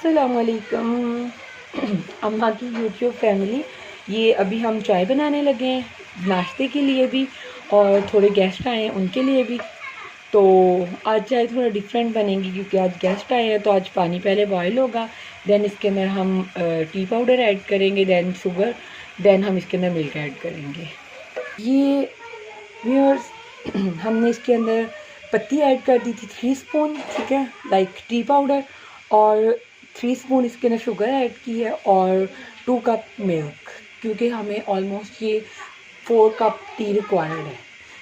अस्सलामुअलैकुम अम्मा की यूट्यूब फैमिली। ये अभी हम चाय बनाने लगे हैं नाश्ते के लिए भी, और थोड़े गेस्ट आए हैं उनके लिए भी। तो आज चाय थोड़ा डिफरेंट बनेगी क्योंकि आज गेस्ट आए हैं। तो आज पानी पहले बॉयल होगा, देन इसके अंदर हम टी पाउडर ऐड करेंगे, देन शुगर, देन हम इसके अंदर मिल्क ऐड करेंगे। ये व्यूअर्स हमने इसके अंदर पत्ती ऐड कर दी थी 3 स्पून, ठीक है, लाइक टी पाउडर, और 3 स्पून इसके अंदर शुगर ऐड की है, और 2 कप मिल्क, क्योंकि हमें ऑलमोस्ट ये 4 कप टी रिक्वायर्ड है,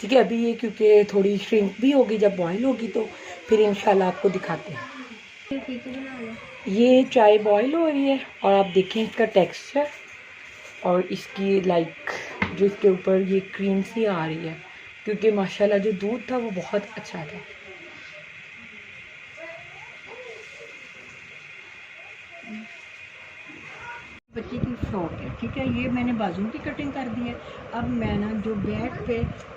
ठीक है। अभी ये क्योंकि थोड़ी श्रिंक भी होगी, जब बॉयल होगी तो फिर इंशाल्लाह आपको दिखाते हैं। ये चाय बॉयल हो रही है और आप देखें इसका टेक्सचर और इसकी लाइक जो इसके ऊपर ये क्रीम सी आ रही है, क्योंकि माशाल्लाह जो दूध था वो बहुत अच्छा था। बच्चे की फ्रॉक है, ठीक है। ये मैंने बाजू की कटिंग कर दी है। अब मैं ना जो बैक पे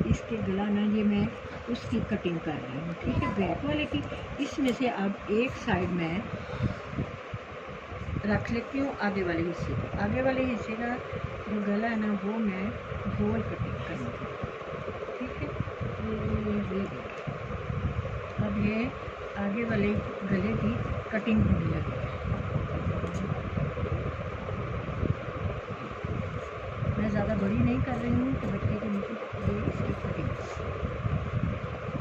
इसके गला ना ये मैं उसकी कटिंग कर रही हूँ, ठीक है, बैक वाले की। इसमें से अब एक साइड में रख लेती हूँ आगे वाले हिस्से को। आगे वाले हिस्से का जो गला है ना वो मैं गोल कटिंग करूँगी, ठीक है। ये अब ये आगे वाले गले की कटिंग होने लगी है। मैं ज़्यादा बड़ी नहीं कर रही हूँ कि बच्चे के नीचे ये इसकी कटिंग,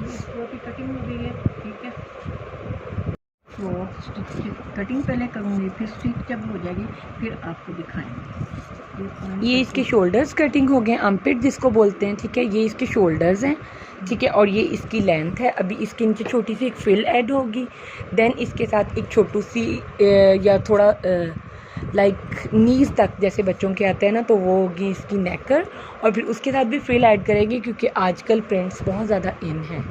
ये स्ट्रो की कटिंग हो गई है, ठीक है। तो स्टिच की कटिंग पहले करूँगी, फिर स्टिच जब हो जाएगी फिर आपको दिखाएंगे। ये इसके शोल्डर्स कटिंग हो गए, आर्मपिट जिसको बोलते हैं, ठीक है। ये इसके शोल्डर्स हैं, ठीक है, और ये इसकी लेंथ है। अभी इसके नीचे छोटी सी एक फ्रिल ऐड होगी, देन इसके साथ एक छोटी सी या थोड़ा लाइक नीज तक जैसे बच्चों के आते हैं ना, तो वो होगी इसकी नेकर, और फिर उसके साथ भी फ्रिल ऐड करेगी क्योंकि आजकल प्रिंट्स बहुत ज़्यादा इन हैं।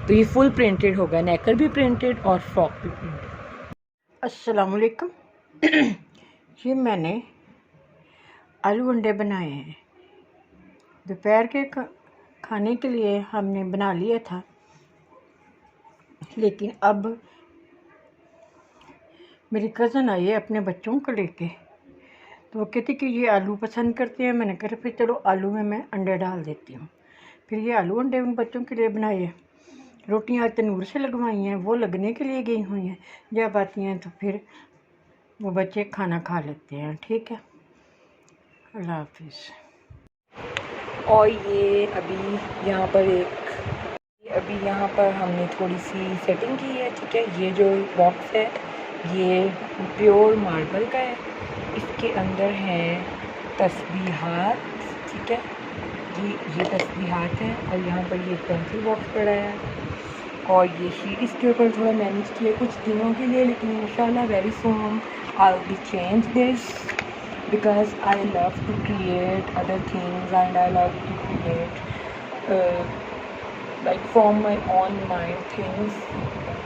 तो ये फुल प्रिंटेड होगा, नेकर भी प्रिंटेड और फ्रॉक भी प्रिंटेड। अस्सलाम वालेकुम। ये मैंने आलू अंडे बनाए हैं। दोपहर के खाने के लिए हमने बना लिया था, लेकिन अब मेरी कज़न आई है अपने बच्चों को लेके, तो वो कहती कि ये आलू पसंद करते हैं। मैंने कहा फिर चलो आलू में मैं अंडे डाल देती हूँ। फिर ये आलू अंडे उन बच्चों के लिए बनाए हैं। रोटियाँ तंदूर से लगवाई हैं, वो लगने के लिए गई हुई हैं। जब आती हैं तो फिर वो बच्चे खाना खा लेते हैं, ठीक है। अल्लाह हाफिज़। और ये अभी यहाँ पर हमने थोड़ी सी सेटिंग की है, ठीक है। ये जो बॉक्स है ये प्योर मार्बल का है, इसके अंदर है तस्बीहात, ठीक है। ये तस्बीहात हैं, और यहाँ पर ये पेंसिल बॉक्स पड़ा है, और ये शीट इसके ऊपर थोड़ा मैनेज किया कुछ दिनों के लिए, लेकिन इंशाल्लाह very soon I will change this because I love to create other things, and I love to create like from my own mind things.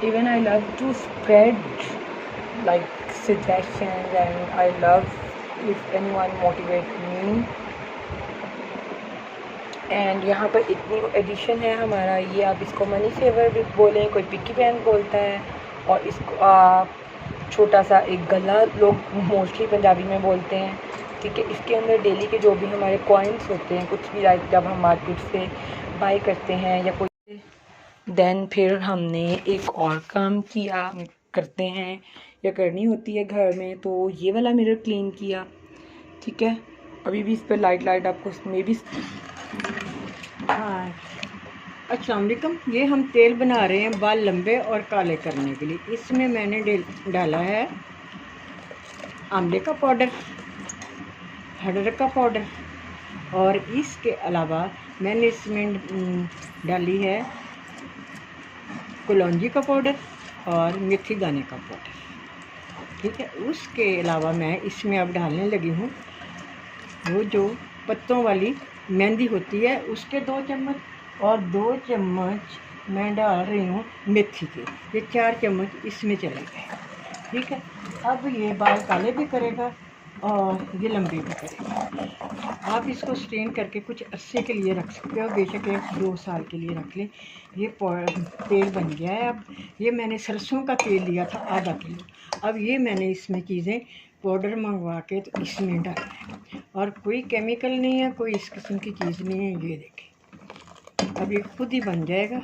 Even I love to spread like suggestions, and I love if anyone motivate me. And यहाँ पर एक new addition है हमारा, ये आप इसको money saver भी बोलें, कोई पिक्की बैंक बोलता है, और इसको आप छोटा सा एक गला लोग मोस्टली पंजाबी में बोलते हैं, ठीक है। इसके अंदर डेली के जो भी हमारे कॉइन्स होते हैं, कुछ भी लाइक जब हम मार्केट से बाई करते हैं या कोई, देन फिर हमने एक और काम किया करते हैं या करनी होती है घर में, तो ये वाला मिरर क्लीन किया, ठीक है। अभी भी इस पर लाइट आपको उसमें भी। हाँ, अस्सलाम वालेकुम। ये हम तेल बना रहे हैं बाल लंबे और काले करने के लिए। इसमें मैंने डाला है आंवले का पाउडर, हरड़ का पाउडर, और इसके अलावा मैंने इसमें डाली है कलौंजी का पाउडर और मेथी दाने का पाउडर, ठीक है। उसके अलावा मैं इसमें अब डालने लगी हूँ वो जो पत्तों वाली मेहंदी होती है, उसके 2 चम्मच, और 2 चम्मच मैं डाल रही हूँ मेथी के। ये 4 चम्मच इसमें चले गए, ठीक है। अब ये बाल काले भी करेगा और ये लंबे भी करेंगे। आप इसको स्ट्रेन करके कुछ अरसे के लिए रख सकते हो, बेशक 1-2 साल के लिए रख लें। ये तेल बन गया है। अब ये मैंने सरसों का तेल लिया था आधा किलो। अब ये मैंने इसमें चीज़ें पाउडर मंगवा के तो इसमें डाला है, और कोई केमिकल नहीं है, कोई इस किस्म की चीज़ नहीं है। ये देखें, अब ये खुद ही बन जाएगा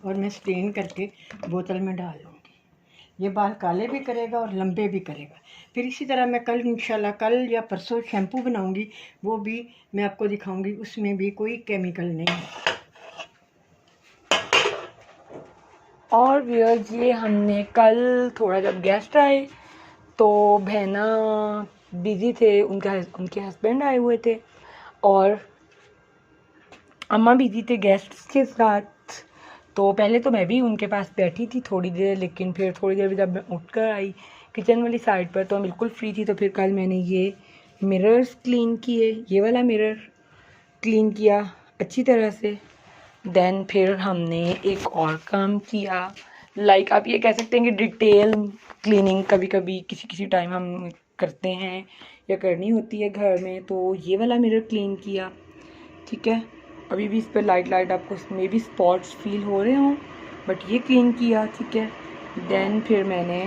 और मैं स्ट्रेन करके बोतल में डाल लूँगी। ये बाल काले भी करेगा और लंबे भी करेगा। फिर इसी तरह मैं कल इंशाल्लाह कल या परसों शैम्पू बनाऊंगी, वो भी मैं आपको दिखाऊंगी, उसमें भी कोई केमिकल नहीं है। और व्यूअर्स, ये हमने कल थोड़ा जब गेस्ट आए तो बहना बिज़ी थे, उनके हस्बैंड आए हुए थे और अम्मा बिज़ी थे गेस्ट्स के साथ। तो पहले तो मैं भी उनके पास बैठी थी थोड़ी देर, लेकिन फिर थोड़ी देर जब मैं उठकर आई किचन वाली साइड पर तो बिल्कुल फ्री थी। तो फिर कल मैंने ये मिरर्स क्लीन किए, ये वाला मिरर क्लीन किया अच्छी तरह से। देन फिर हमने एक और काम किया, लाइक आप ये कह सकते हैं कि डिटेल क्लीनिंग कभी कभी किसी टाइम हम करते हैं या करनी होती है घर में। तो ये वाला मिरर क्लीन किया, ठीक है। अभी भी इस पर लाइट आपको उसमें भी स्पॉट्स फील हो रहे हों, बट ये क्लीन किया, ठीक है। देन फिर मैंने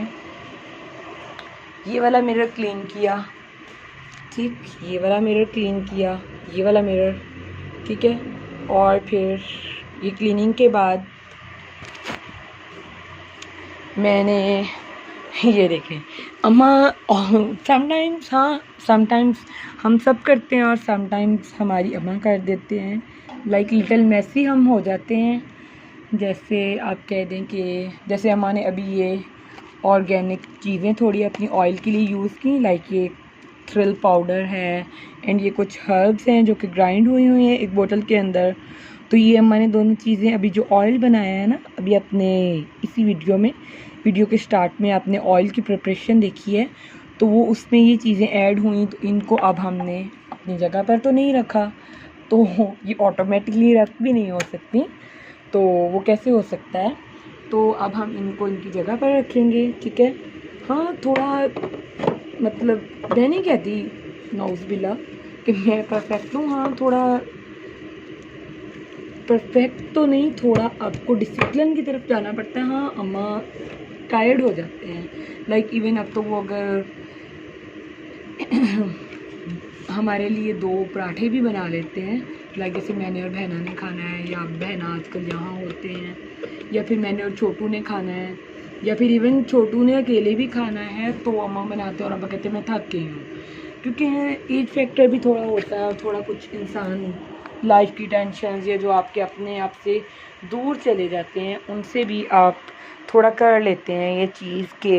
ये वाला मिरर क्लीन किया, ठीक, ये वाला मिरर क्लीन किया, ये वाला मिरर, ठीक है। और फिर ये क्लीनिंग के बाद मैंने ये देखें अम्मा समटाइम्स, हाँ समटाइम्स हम सब करते हैं और समटाइम्स हमारी अम्मा कर देते हैं। लाइक लिटिल मैसी हम हो जाते हैं। जैसे आप कह दें कि जैसे अम्मा ने अभी ये ऑर्गेनिक चीज़ें थोड़ी अपनी ऑयल के लिए यूज़ की, लाइक ये थ्रिल पाउडर है एंड ये कुछ हर्ब्स हैं जो कि ग्राइंड हुई हैं एक बोतल के अंदर। तो ये अम्मा ने दोनों चीज़ें अभी जो ऑयल बनाया है ना, अभी अपने इसी वीडियो के स्टार्ट में आपने ऑयल की प्रिपरेशन देखी है, तो वो उसमें ये चीज़ें ऐड हुई। तो इनको अब हमने अपनी जगह पर तो नहीं रखा, तो ये ऑटोमेटिकली रख भी नहीं हो सकती, तो वो कैसे हो सकता है। तो अब हम इनको इनकी जगह पर रखेंगे, ठीक है। हाँ थोड़ा मतलब मैं नहीं कहती नौज़बिल्ला कि मैं परफेक्ट हूँ, हाँ थोड़ा परफेक्ट तो नहीं, थोड़ा आपको डिसिप्लिन की तरफ जाना पड़ता है। हाँ अम्मा टायर्ड हो जाते हैं, लाइक इवन अब तो वो अगर हमारे लिए 2 पराठे भी बना लेते हैं, लाइक जैसे मैंने और बहना ने खाना है, या बहना आजकल यहाँ होते हैं, या फिर मैंने और छोटू ने खाना है, या फिर इवन छोटू ने अकेले भी खाना है, तो अम्मा बनाते हैं और अब्बा कहते हैं मैं थक गई हूँ। क्योंकि एज फैक्टर भी थोड़ा होता है, थोड़ा कुछ इंसान लाइफ की टेंशन ये जो आपके अपने आप से दूर चले जाते हैं उनसे भी आप थोड़ा कर लेते हैं ये चीज़ के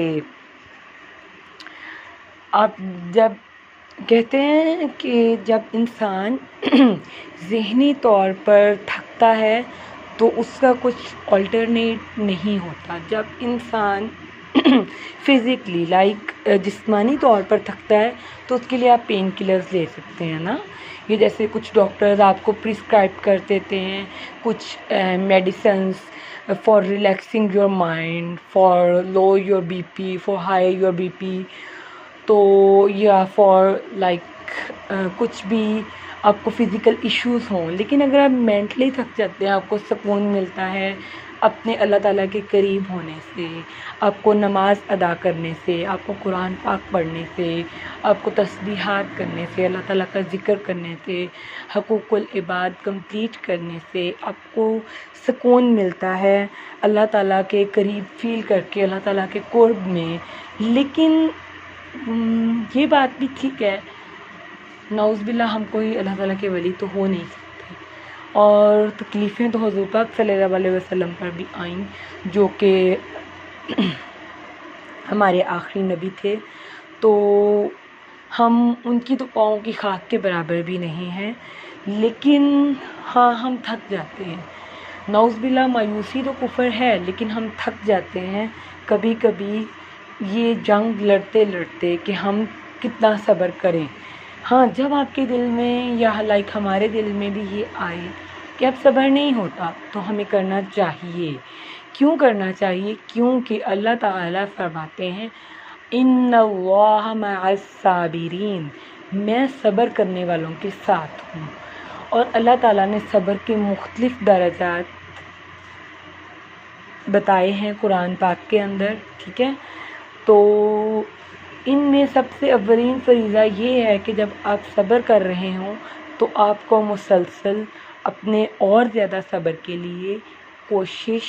आप जब कहते हैं कि जब इंसान ज़हनी तौर पर थकता है तो उसका कुछ अल्टरनेट नहीं होता। जब इंसान फिज़िकली लाइक जिस्मानी तौर पर थकता है तो उसके लिए आप पेन किलर्स ले सकते हैं ना। ये जैसे कुछ डॉक्टर्स आपको प्रिस्क्राइब कर देते हैं कुछ medicines for relaxing your mind, for low your BP, for high your BP, तो या फॉर लाइक कुछ भी आपको फ़िज़िकल इश्यूज़ हों। लेकिन अगर आप मेंटली थक जाते हैं, आपको सुकून मिलता है अपने अल्लाह ताला के करीब होने से, आपको नमाज़ अदा करने से, आपको कुरान पाक पढ़ने से, आपको तस्बीहात करने से, अल्लाह ताला का ज़िक्र करने से, हक़ूक़ुल इबाद कंप्लीट करने से आपको सुकून मिलता है अल्लाह ताला के करीब फ़ील करके, अल्लाह ताला के क़ुर्ब में। लेकिन ये बात भी ठीक है, नौज़बिल्ला हम कोई अल्लाह ताला के वली तो हो नहीं सकते, और तकलीफ़ें तो हुज़ूर पाक सल्लल्लाहु अलैहि वसल्लम पर भी आईं जो कि हमारे आखिरी नबी थे। तो हम उनकी तो पाँव की खाक के बराबर भी नहीं हैं, लेकिन हाँ हम थक जाते हैं। नौज़बिल्ला मायूसी तो कुफ़र है, लेकिन हम थक जाते हैं कभी कभी ये जंग लड़ते लड़ते कि हम कितना सब्र करें। हाँ जब आपके दिल में या लाइक हमारे दिल में भी ये आए कि अब सब्र नहीं होता तो हमें करना चाहिए। क्यों करना चाहिए? क्योंकि अल्लाह ताला फरमाते हैं इन्नल्लाह मअस साबिरीन, मैं सब्र करने वालों के साथ हूँ। और अल्लाह ताला ने सब्र के मुख्तलिफ दर्जात बताए हैं कुरान पाक के अंदर, ठीक है। तो इनमें सबसे अव्वलीन फरीज़ा ये है कि जब आप सब्र कर रहे हों तो आपको मुसलसल अपने और ज़्यादा सब्र के लिए कोशिश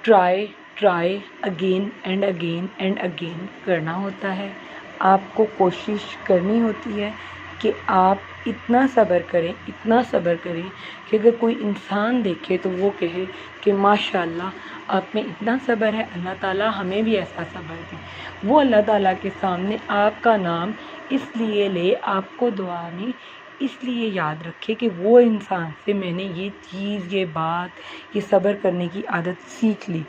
try again and again and again करना होता है। आपको कोशिश करनी होती है कि आप इतना सब्र करें कि अगर कोई इंसान देखे तो वो कहे कि माशाल्लाह आप में इतना सब्र है, अल्लाह ताला हमें भी ऐसा सब्र दे। वो अल्लाह ताला के सामने आपका नाम इसलिए ले, आपको दुआ में इसलिए याद रखे कि वो इंसान से मैंने ये चीज़, ये बात, ये सब्र करने की आदत सीख ली।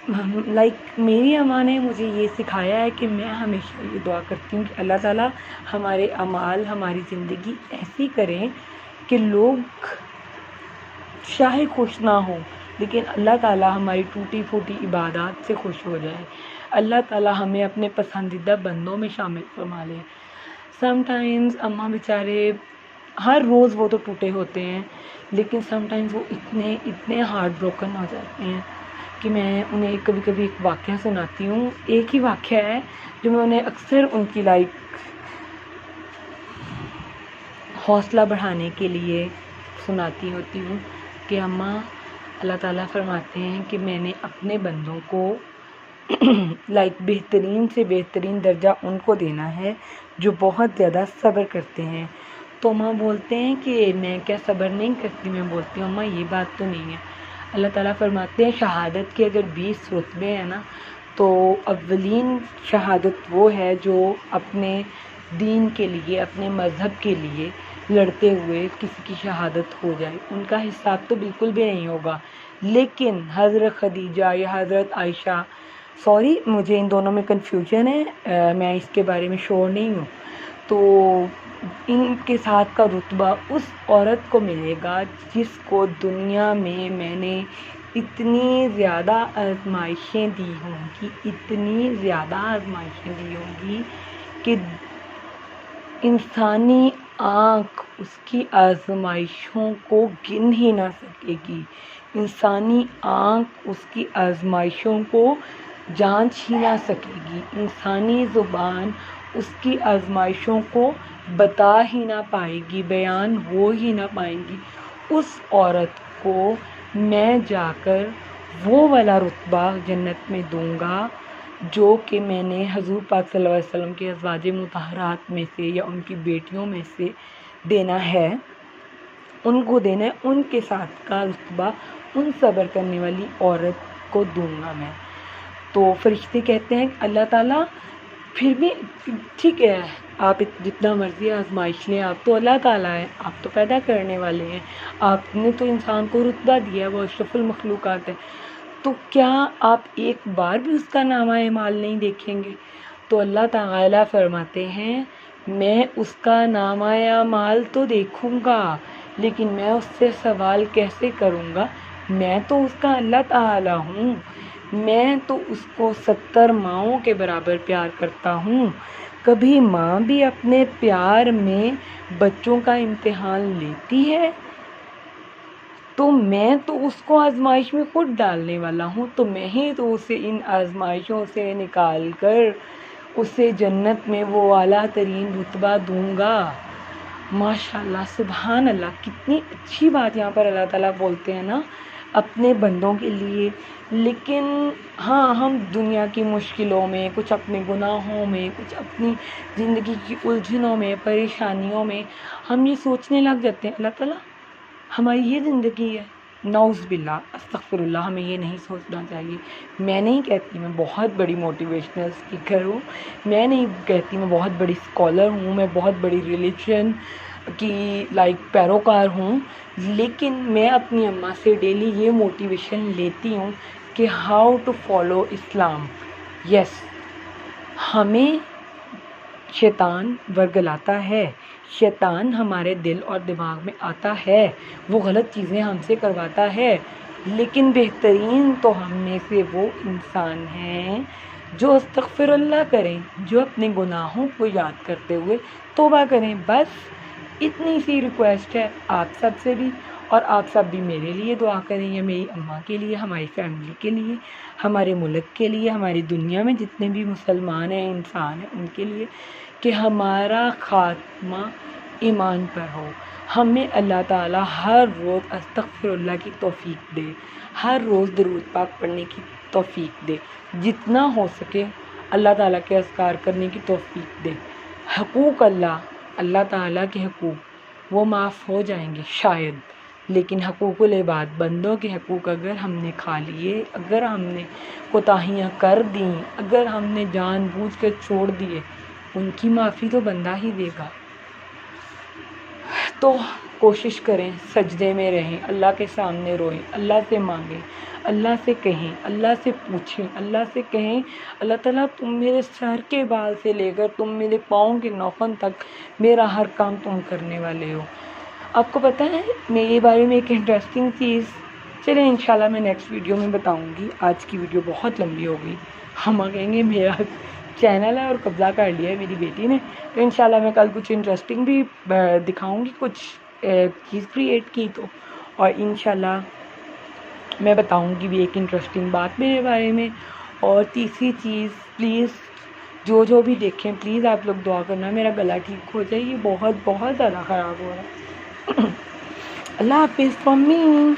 मेरी अम्मा ने मुझे ये सिखाया है कि मैं हमेशा ये दुआ करती हूँ कि अल्लाह ताला हमारे अमाल, हमारी ज़िंदगी ऐसी करें कि लोग चाहे खुश ना हो लेकिन अल्लाह ताला हमारी टूटी फूटी इबादत से खुश हो जाए। अल्लाह ताला हमें अपने पसंदीदा बंदों में शामिल फरमा ले। समटाइम्स अम्मा बेचारे हर रोज़ वो तो टूटे होते हैं, लेकिन समटाइम्स वो इतने हार्ट ब्रोकन हो जाते हैं कि मैं उन्हें कभी कभी एक वाक़या सुनाती हूँ। एक ही वाक़या है जो मैं उन्हें अक्सर उनकी हौसला बढ़ाने के लिए सुनाती होती हूँ कि अम्मा, अल्लाह ताला फरमाते हैं कि मैंने अपने बंदों को बेहतरीन से बेहतरीन दर्जा उनको देना है जो बहुत ज़्यादा सब्र करते हैं। तो अम्मा बोलते हैं कि मैं क्या सब्र नहीं करती? मैं बोलती हूँ अम्मा ये बात तो नहीं है। अल्लाह ताला फरमाते हैं शहादत के अगर 20 रुतबे हैं ना, तो अव्वलीन शहादत वो है जो अपने दीन के लिए, अपने मज़हब के लिए लड़ते हुए किसी की शहादत हो जाए। उनका हिसाब तो बिल्कुल भी नहीं होगा, लेकिन हज़रत खदीजा या हज़रत आयशा, सॉरी मुझे इन दोनों में कन्फ्यूजन है, मैं इसके बारे में श्योर नहीं हूँ, तो इनके साथ का रुतबा उस औरत को मिलेगा जिसको दुनिया में मैंने इतनी ज़्यादा आजमाइशें दी होंगी कि इंसानी आँख उसकी आजमाइशों को गिन ही ना सकेगी, इंसानी आँख उसकी आजमाइशों को जांच ही ना सकेगी, इंसानी ज़ुबान उसकी आजमाइशों को बता ही ना पाएगी, बयान हो ही ना पाएंगी। उस औरत को मैं जाकर वो वाला रुतबा जन्नत में दूंगा जो कि मैंने हज़ूर पाक सल्लल्लाहु अलैहि वसल्लम के अज़वाज मुतहरात में से या उनकी बेटियों में से देना है, उनको देना है। उनके साथ का रुतबा उन सब्र करने वाली औरत को दूंगा मैं। तो फरिश्ते कहते हैं अल्लाह ताला फिर भी ठीक है, आप जितना मर्ज़ी आजमाइश लें, आप तो अल्लाह ताला है, आप तो पैदा करने वाले हैं, आपने तो इंसान को रुतबा दिया है, वो अशरफुल मखलूक़ात है, तो क्या आप एक बार भी उसका नामा माल नहीं देखेंगे? तो अल्लाह ताला फरमाते हैं मैं उसका नामा माल तो देखूँगा, लेकिन मैं उससे सवाल कैसे करूँगा? मैं तो उसका अल्लाह ताला हूँ, मैं तो उसको 70 माँओं के बराबर प्यार करता हूँ। कभी माँ भी अपने प्यार में बच्चों का इम्तिहान लेती है? तो मैं तो उसको आजमाइश में खुद डालने वाला हूँ, तो मैं ही तो उसे इन आजमाइशों से निकाल कर उसे जन्नत में वो आला तरीन रुतबा दूँगा। माशाल्लाह, सुभान अल्लाह, कितनी अच्छी बात यहाँ पर अल्लाह ताला बोलते हैं ना अपने बंदों के लिए। लेकिन हाँ, हम दुनिया की मुश्किलों में, कुछ अपने गुनाहों में, कुछ अपनी ज़िंदगी की उलझनों में, परेशानियों में हम ये सोचने लग जाते हैं अल्लाह ताला हमारी ये ज़िंदगी है। नौज़ बिल्लाह, अस्तग़फिरुल्लाह, हमें ये नहीं सोचना चाहिए। मैं नहीं कहती मैं बहुत बड़ी मोटिवेशनल स्पीकर हूँ, मैं नहीं कहती मैं बहुत बड़ी स्कॉलर हूँ, मैं बहुत बड़ी रिलीजन की पैरोकार हूँ, लेकिन मैं अपनी अम्मा से डेली ये मोटिवेशन लेती हूँ कि how to follow Islam. Yes, हमें शैतान वर्गलाता है, शैतान हमारे दिल और दिमाग में आता है, वो गलत चीज़ें हमसे करवाता है, लेकिन बेहतरीन तो हम में से वो इंसान हैं जो अस्तगफिरुल्लाह करें, जो अपने गुनाहों को याद करते हुए तौबा करें। बस इतनी सी रिक्वेस्ट है आप सब से भी, और आप सब भी मेरे लिए दुआ करें, या मेरी अम्मा के लिए, हमारी फैमिली के लिए, हमारे मुल्क के लिए, हमारी दुनिया में जितने भी मुसलमान हैं, इंसान हैं, उनके लिए, कि हमारा ख़ात्मा ईमान पर हो। हमें अल्लाह ताला हर रोज़ अस्तगफिरुल्लाह की तौफ़ीक दे, हर रोज़ दरूद पाक पढ़ने की तौफ़ीक दे, जितना हो सके अल्लाह ताला के अज़कार करने की तौफ़ीक दे। हकूक़ अल्लाह ताला के हकूक़ वो माफ़ हो जाएंगे शायद, लेकिन हकूक़ुल इबाद, बंदों के हकूक़ अगर हमने खा लिए, अगर हमने कोताहियाँ कर दी, अगर हमने जानबूझ कर छोड़ दिए, उनकी माफ़ी तो बंदा ही देगा। तो कोशिश करें, सजदे में रहें, अल्लाह के सामने रोएं, अल्लाह से मांगें, अल्लाह से कहें, अल्लाह से पूछें, अल्लाह से कहें, अल्लाह ताला तुम मेरे सर के बाल से लेकर तुम मेरे पाँव के नाखून तक मेरा हर काम तुम करने वाले हो। आपको पता है मेरे बारे में एक इंटरेस्टिंग चीज़, चलिए इंशाल्लाह मैं नेक्स्ट वीडियो में बताऊंगी। आज की वीडियो बहुत लंबी हो गई, हम कहेंगे मेरा चैनल है और कब्ज़ा कर लिया है मेरी बेटी ने। तो इंशाल्लाह मैं कल कुछ इंटरेस्टिंग भी दिखाऊंगी, कुछ चीज़ क्रिएट की तो, और इंशाल्लाह मैं बताऊंगी भी एक इंटरेस्टिंग बात मेरे बारे में। और तीसरी चीज़, प्लीज़ जो भी देखें, प्लीज़ आप लोग दुआ करना मेरा गला ठीक हो जाए, ये बहुत ज़्यादा ख़राब हो रहा है। अल्लाह हाफ़िज़ फ्रॉम मी।